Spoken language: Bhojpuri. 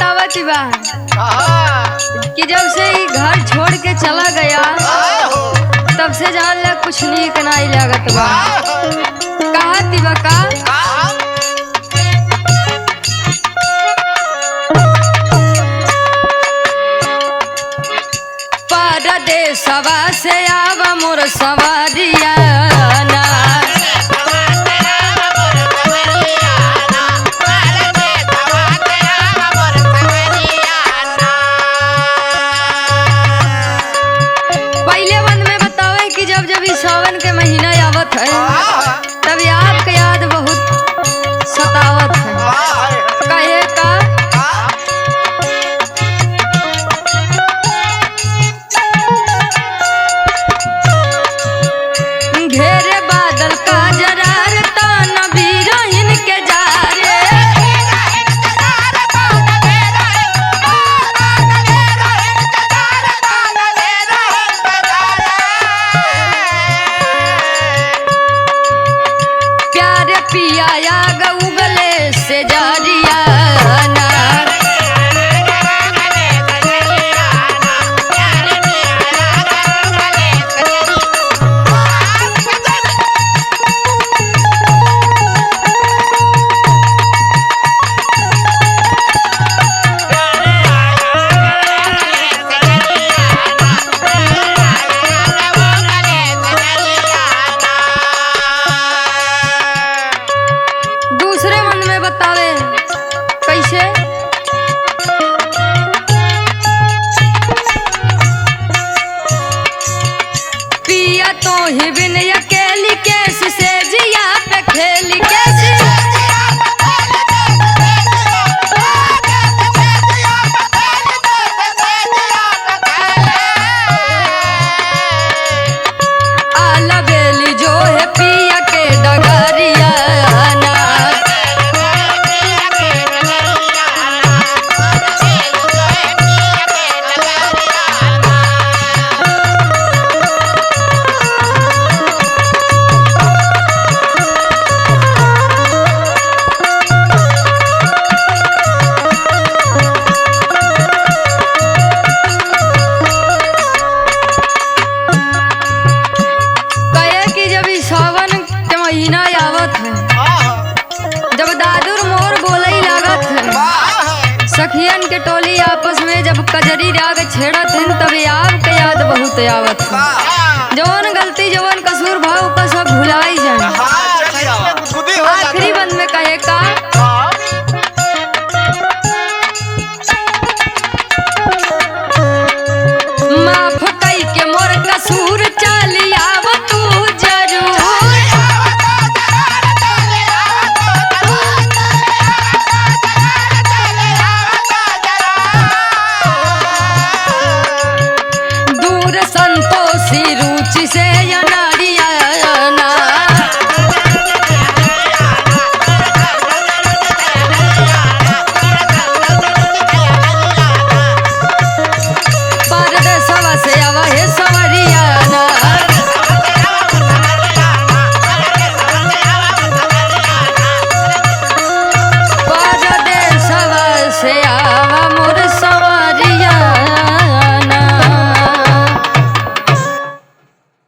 बतावती बा कि जब से ही घर छोड़ के चला गया तब से जान ले कुछ नीक नहीं लागत बा। कहती बा का परदेसवा से आवा मोर सवारिया ना सावन के महीना आवत है तब आपके याद बहुत सतावत है। कहे का घेरे बादल का जरार तान बीरहिन के जारे पिया आग उगले से जारिया ना कैसे पिया तो ही बिन अकेली कैसी से जिया पे खेली कैसी आला बेली जो है पिया के डगरिया जब दादुर मोर बोलई लागत है सखियन के टोली आपस में जब कजरी राग छेड़त हैं तब आपके याद बहुत आवत है। जौन